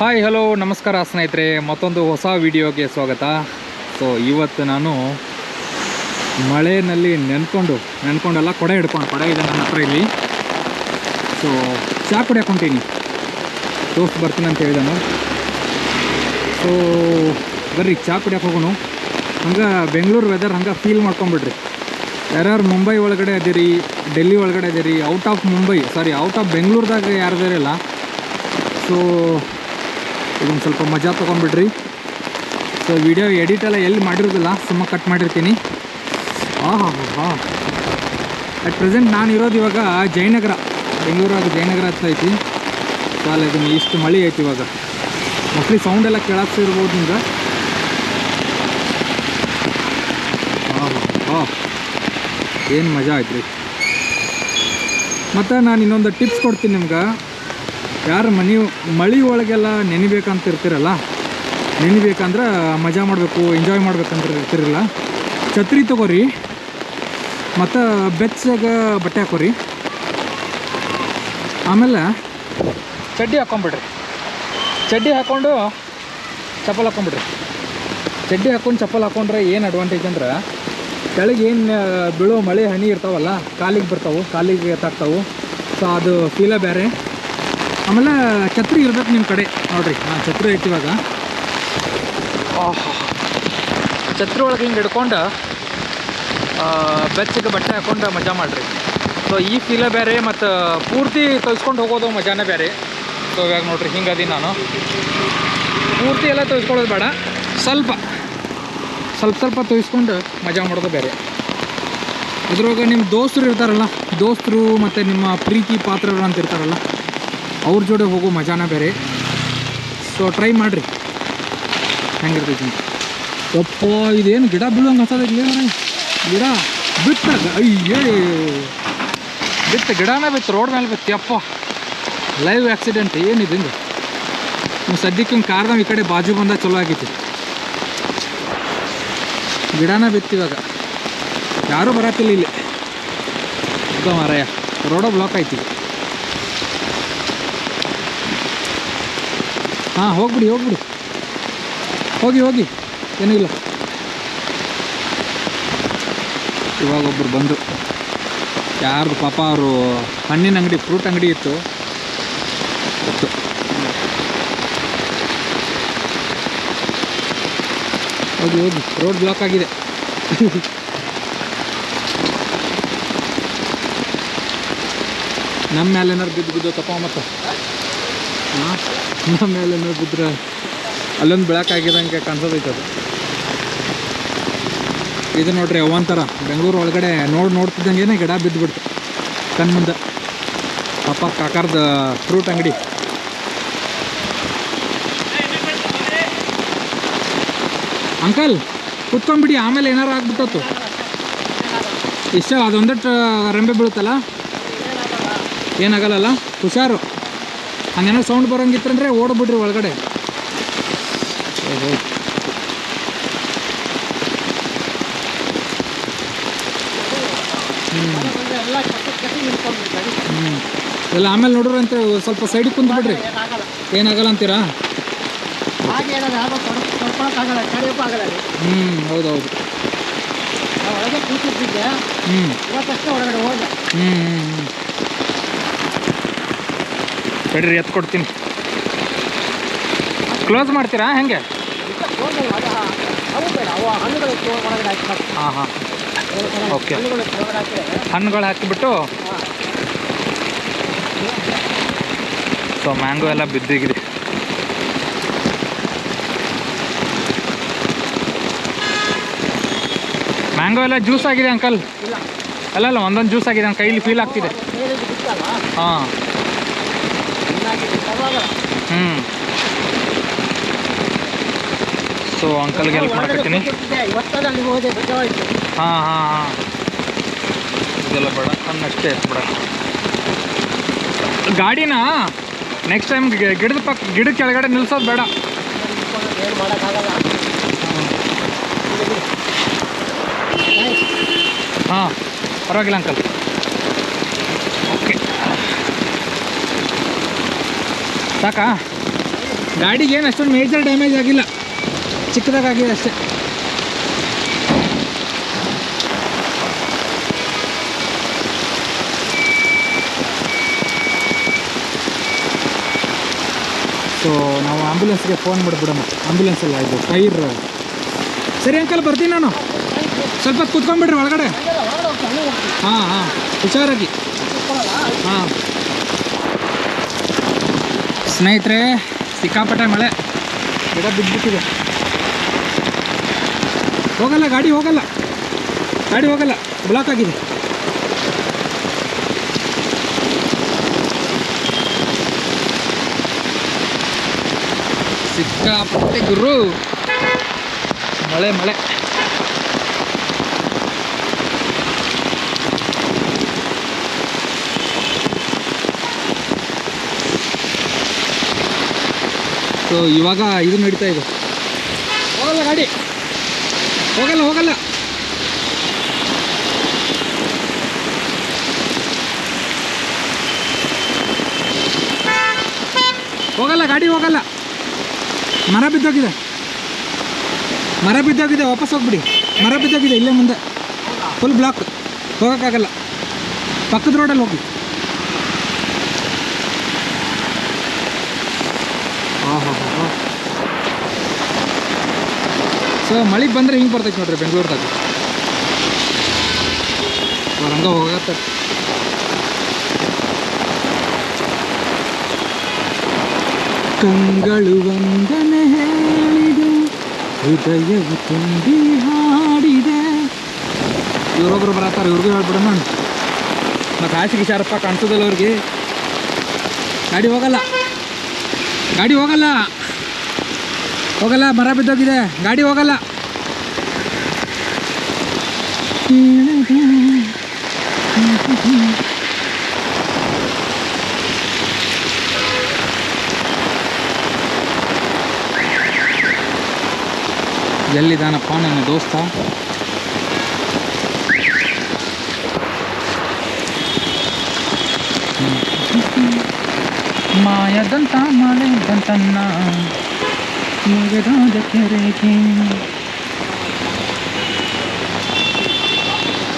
Hi hello ನಮಸ್ಕಾರ ಸ್ನೇಹಿತರೆ, ಮತ್ತೊಂದು ಹೊಸ ವಿಡಿಯೋಗೆ ಸ್ವಾಗತ. ಸೊ ಇವತ್ತು ನಾನು ಮಳೆಯಲ್ಲಿ ನೆನ್ಕೊಂಡೆಲ್ಲ ಕೊಡೆ ಕೊಡೆ ಇದೆ ನನ್ನ ಹತ್ರ ಇಲ್ಲಿ. ಸೊ ಚಹಾ ಕುಡಿಯಾಕೊಂತೀನಿ, ದೋಸ್ತ್ ಬರ್ತೀನಿ ಅಂತ ಹೇಳಿದಾನು. ಸೊ ಬರ್ರಿ ಚಹಾ ಕುಡಿಯೋಕೆ ಹೋಗೋಣ. ಹಂಗೆ ಬೆಂಗಳೂರು ವೆದರ್ ಹಂಗೆ ಫೀಲ್ ಮಾಡ್ಕೊಂಬಿಡ್ರಿ. ಯಾರ್ಯಾರು ಮುಂಬೈ ಒಳಗಡೆ ಅದಿರಿ, ಡೆಲ್ಲಿ ಒಳಗಡೆ ಅದಿರಿ, ಔಟ್ ಆಫ್ ಬೆಂಗಳೂರದಾಗ ಯಾರ್ದಾರಿಲ್ಲ. ಸೊ ಇದೊಂದು ಸ್ವಲ್ಪ ಮಜಾ ತೊಗೊಂಡ್ಬಿಡ್ರಿ. ಸೊ ವಿಡಿಯೋ ಎಡಿಟೆಲ್ಲ ಎಲ್ಲಿ ಮಾಡಿರೋದಿಲ್ಲ, ಸುಮ್ಮ ಕಟ್ ಮಾಡಿರ್ತೀನಿ. ಅಟ್ ಪ್ರೆಸೆಂಟ್ ನಾನು ಇರೋದು ಇವಾಗ ಜಯನಗರ, ಬೆಂಗಳೂರಾಗ ಜಯನಗರ ಹತ್ರ ಐತಿ. ಸೊ ಅಲ್ಲಿ ಇದನ್ನು ಇಷ್ಟು ಮಳೆ ಐತಿ ಇವಾಗ. ಮೋಸ್ಟ್ಲಿ ಸೌಂಡೆಲ್ಲ ಕೇಳಾಕ್ಸಿರ್ಬೋದು ನಿಮ್ಗೆ. ಏನು ಮಜಾ ಆಯ್ತು ರೀ. ಮತ್ತು ನಾನು ಇನ್ನೊಂದು ಟಿಪ್ಸ್ ಕೊಡ್ತೀನಿ ನಿಮ್ಗೆ. ಯಾರು ಮಳೆ ಒಳಗೆಲ್ಲ ನೆನಿಬೇಕಂತ ಇರ್ತಿರಲ್ಲ, ನೆನಿಬೇಕಂದ್ರೆ ಮಜಾ ಮಾಡಬೇಕು, ಎಂಜಾಯ್ ಮಾಡ್ಬೇಕಂತ ಇರ್ತಿರಲ್ಲ, ಛತ್ರಿ ತೊಗೋರಿ ಮತ್ತು ಬೆಚ್ಚಗೆ ಬಟ್ಟೆ ಹಾಕೋರಿ. ಆಮೇಲೆ ಚಡ್ಡಿ ಹಾಕ್ಕೊಂಬಿಡ್ರಿ. ಚಡ್ಡಿ ಹಾಕ್ಕೊಂಡು ಚಪ್ಪಲ್ ಹಾಕ್ಕೊಂಬಿಡ್ರಿ. ಚಡ್ಡಿ ಹಾಕ್ಕೊಂಡು ಚಪ್ಪಲ್ ಹಾಕ್ಕೊಂಡ್ರೆ ಏನು ಅಡ್ವಾಂಟೇಜ್ ಅಂದ್ರೆ, ಕೆಳಗೆ ಏನು ಬೀಳೋ ಮಳೆ ಹನಿ ಇರ್ತಾವಲ್ಲ ಕಾಲಿಗೆ ಬರ್ತಾವೆ, ಕಾಲಿಗೆ ತಾಕ್ತಾವೆ. ಸೊ ಅದು ಫೀಲೇ ಬೇರೆ. ಆಮೇಲೆ ಛತ್ರಿ ಇರ್ಬೇಕು ನಿಮ್ಮ ಕಡೆ. ನೋಡಿರಿ, ನಾನು ಛತ್ರಿ ಐತಿ ಇವಾಗ. ಛತ್ರಿ ಒಳಗೆ ಹಿಂಗೆ ಹಿಡ್ಕೊಂಡು ಬೆಚ್ಚಗೆ ಬಟ್ಟೆ ಹಾಕ್ಕೊಂಡು ಮಜಾ ಮಾಡಿರಿ. ಸೊ ಈ ಫೀಲೇ ಬೇರೆ, ಮತ್ತು ಪೂರ್ತಿ ತೊಯ್ಸ್ಕೊಂಡು ಹೋಗೋದು ಮಜಾನೇ ಬೇರೆ. ಸೊ ಇವಾಗ ನೋಡಿರಿ, ಹಿಂಗದಿ ನಾನು ಪೂರ್ತಿ ಎಲ್ಲ ತೊಯ್ಸ್ಕೊಳ್ಳೋದು ಬೇಡ, ಸ್ವಲ್ಪ ತೊಯ್ಸ್ಕೊಂಡು ಮಜಾ ಮಾಡೋದು ಬೇರೆ. ಅದ್ರೊಳಗೆ ನಿಮ್ಮ ದೋಸ್ತರು ಇರ್ತಾರಲ್ಲ, ದೋಸ್ತರು ಮತ್ತು ನಿಮ್ಮ ಪ್ರೀತಿ ಪಾತ್ರರು ಅಂತ ಇರ್ತಾರಲ್ಲ, ಅವ್ರ ಜೋಡಿ ಹೋಗೋ ಮಜಾನ ಬೇರೆ. ಸೊ ಟ್ರೈ ಮಾಡಿರಿ ಹೆಂಗಿರ್ತೈತಿ ಅಂತ. ಯಪ್ಪ, ಇದೇನು ಗಿಡ ಬೀಳೋಂಗೆ ಹತ್ತದಿಲ್ಲ ರೀ. ಗಿಡ ಬಿತ್ತಾಗ ಬಿತ್ತು, ಗಿಡನೇ ಬಿತ್ತು, ರೋಡ್ ಮೇಲೆ ಬಿತ್ತು. ಯಪ್ಪ, ಲೈವ್ ಆಕ್ಸಿಡೆಂಟ್ ಏನಿದೆ ಹಿಂಗೆ. ನೀವು ಸದ್ಯಕ್ಕೆ ಹಿಂಗೆ ಕಾರ್ದಾಗ ಈ ಕಡೆ ಬಾಜು ಬಂದ ಚಲೋ ಆಗೈತಿ. ಗಿಡನೇ ಬಿತ್ತು ಇವಾಗ, ಯಾರೂ ಬರತ್ತಿಲ್ಲ ಇಲ್ಲಿ. ಮಾರಾಯ, ರೋಡ ಬ್ಲಾಕ್ ಐತಿ. ಹಾಂ, ಹೋಗ್ಬಿಡಿ ಹೋಗಿ ಏನೂ ಇಲ್ಲ. ಇವಾಗ ಒಬ್ಬರು ಬಂದರು. ಯಾರ್ದು ಪಾಪ, ಅವರು ಹಣ್ಣಿನ ಅಂಗಡಿ, ಫ್ರೂಟ್ ಅಂಗಡಿ ಇತ್ತು. ಹೋಗಿ ರೋಡ್ ಬ್ಲಾಕ್ ಆಗಿದೆ. ನಮ್ಮ ಮೇಲೆ ಏನಾರು ಬಿದ್ದು ತಪ್ಪ ಮತ್ತು ನಮ್ಮ ಮೇಲೆ ಏನಾರು ಬಿದ್ದರೆ ಅಲ್ಲೊಂದು ಬೆಳಕಾಗಿದಂಗೆ ಕಾಣಿಸೋದೈತೆ ಅದು. ಇದು ನೋಡ್ರಿ, ಅವಂತರ ಬೆಂಗಳೂರು ಒಳಗಡೆ ನೋಡ್ತಿದ್ದಂಗೆ ಗಿಡ ಬಿದ್ದುಬಿಡ್ತು ಕಣ್ಮುಂದೆ. ಪಾಪ ಕಾಕಾರ್ದ ಫ್ರೂಟ್ ಅಂಗಡಿ. ಅಂಕಲ್ ಕುತ್ಕೊಂಡ್ಬಿಡಿ, ಆಮೇಲೆ ಏನಾರು ಆಗ್ಬಿಟ್ಟತ್ತು. ಇಷ್ಟ ಅದೊಂದಟ್ಟು ರೆಂಬೆ ಬೀಳುತ್ತಲ್ಲ, ಏನಾಗಲ್ಲ, ಹುಷಾರು. ಹಂಗೇನೋ ಸೌಂಡ್ ಬರೋಂಗಿತ್ತಂದ್ರೆ ಓಡ್ಬಿಡ್ರಿ ಒಳಗಡೆ. ಎಲ್ಲ ಆಮೇಲೆ ನೋಡ್ರಂತೆ, ಸ್ವಲ್ಪ ಸೈಡಿಗೆ ಕುಂತ್ಬಿಡ್ರಿ, ಏನಾಗಲ್ಲ ಅಂತೀರಾ? ಹೌದೌದು. ತಡೀರಿ, ಎತ್ತು ಕೊಡ್ತೀನಿ. ಕ್ಲೋಸ್ ಮಾಡ್ತೀರಾ ಹೆಂಗೆ? ಹಾಂ ಓಕೆ. ಹಣ್ಣುಗಳು ಹಾಕಿಬಿಟ್ಟು. ಸೊ ಮ್ಯಾಂಗೋ ಎಲ್ಲ ಬಿದ್ದಿಗಿದೆ. ಮ್ಯಾಂಗೋ ಎಲ್ಲ ಜ್ಯೂಸ್ ಆಗಿದೆ ಅಂಕಲ್. ಅಲ್ಲ ಒಂದೊಂದು ಜ್ಯೂಸ್ ಆಗಿದೆ, ನನ್ನ ಕೈಲಿ ಫೀಲ್ ಆಗ್ತಿದೆ. ಹಾಂ ಸೊ ಅಂಕಲ್ಗೆ ಹೆಲ್ಪ್ ಮಾಡಕತ್ತೀನಿ. ಹಾಂ ಇದೆಲ್ಲ ಬೇಡ, ಅನ್ನಷ್ಟೇ ಎತ್ಬಿಡ. ಗಾಡಿನ ನೆಕ್ಸ್ಟ್ ಟೈಮ್ ಗಿಡದ ಕೆಳಗಡೆ ನಿಲ್ಸೋದು ಬೇಡ. ಹಾಂ, ಪರವಾಗಿಲ್ಲ ಅಂಕಲ್. ಓಕೆ, ಸಾಕಾ? ಗಾಡಿಗೆ ಏನು ಅಷ್ಟೊಂದು ಮೇಜರ್ ಡ್ಯಾಮೇಜ್ ಆಗಿಲ್ಲ, ಚಿಕ್ಕದಾಗಿದೆ ಅಷ್ಟೇ. ಸೊ ನಾವು ಆಂಬ್ಯುಲೆನ್ಸ್ಗೆ ಫೋನ್ ಮಾಡಿಬಿಡೋಣ. ಆಂಬ್ಯುಲೆನ್ಸ್ ಅಲ್ಲ, ಇದು ಟೈರ್. ಸರಿ ಅಂಕಲ್, ಬರ್ತೀನಿ ನಾನು. ಸ್ವಲ್ಪ ಹೊತ್ತು ಕೂತ್ಕೊಂಡ್ಬಿಡ್ರಿ ಒಳಗಡೆ. ಹಾಂ ಹಾಂ, ಹುಷಾರಾಗಿ. ಹಾಂ ಸ್ನೇಹಿತರೆ, ಸಿಕ್ಕಾಪಟ್ಟೆ ಮಳೆ, ಗಿಡ ಬಿದ್ದುಬಿಟ್ಟಿದೆ. ಹೋಗಲ್ಲ ಗಾಡಿ, ಹೋಗಲ್ಲ ಗಾಡಿ, ಹೋಗಲ್ಲ, ಬ್ಲಾಕ್ ಆಗಿದೆ. ಸಿಕ್ಕಾಪಟ್ಟೆ ಗುರು, ಮಳೆ ಮಳೆ. ಸೊ ಇವಾಗ ಇದು ನಡೀತಾ ಇದೆ. ಹೋಗಲ್ಲ ಗಾಡಿ, ಹೋಗಲ್ಲ ಹೋಗಲ್ಲ. ಹೋಗಲ್ಲ ಗಾಡಿ, ಹೋಗಲ್ಲ. ಮರ ಬಿದ್ದೋಗಿದೆ, ಮರ ಬಿದ್ದೋಗಿದೆ, ವಾಪಸ್ ಹೋಗ್ಬಿಡಿ. ಮರ ಬಿದ್ದೋಗಿದೆ ಇಲ್ಲೇ ಮುಂದೆ, ಫುಲ್ ಬ್ಲಾಕ್, ಹೋಗೋಕ್ಕಾಗಲ್ಲ. ಪಕ್ಕದ ರೋಡಲ್ಲಿ ಹೋಗಿ. ಹಾಂ ಹಾಂ ಹಾಂ. ಸೊ ಮಳೆಗೆ ಬಂದರೆ ಹಿಂಗೆ ಬರ್ತೈತೆ ನೋಡ್ರಿ ಬೆಂಗಳೂರ್ದಾಗ. ಹಂಗ ಹೋಗತ್ತೆ. ಕಂಗಳು ವಂದನೆ ಹೇಳಿದೆ, ಹೃದಯವು ತುಂಬಿ ಹಾಡಿದೆ. ಇವ್ರೊಬ್ರು ಬರತ್ತಾರೆ, ಇವ್ರಿಗೂ ಹೇಳ್ಬಿಡೋಣ. ಮತ್ತು ಹಾಸಿಗೆ ಶಾರಪ್ಪ ಕಾಣಿಸೋದಲ್ಲ ಅವ್ರಿಗೆ. ಗಾಡಿ ಹೋಗಲ್ಲ, ಗಾಡಿ ಹೋಗಲ್ಲ, ಹೋಗಲ್ಲ, ಮರ ಬಿದ್ದೋಗಿದೆ, ಗಾಡಿ ಹೋಗಲ್ಲ. ಎಲ್ಲಿದ್ದಾನಪ್ಪ ನನ್ನ ದೋಸ್ತ? ಮಾಯದಂತ ಮಳೆ ಬಂತನ್ನ ಮುಗಿದಾದ ಕೆರೆಗೆ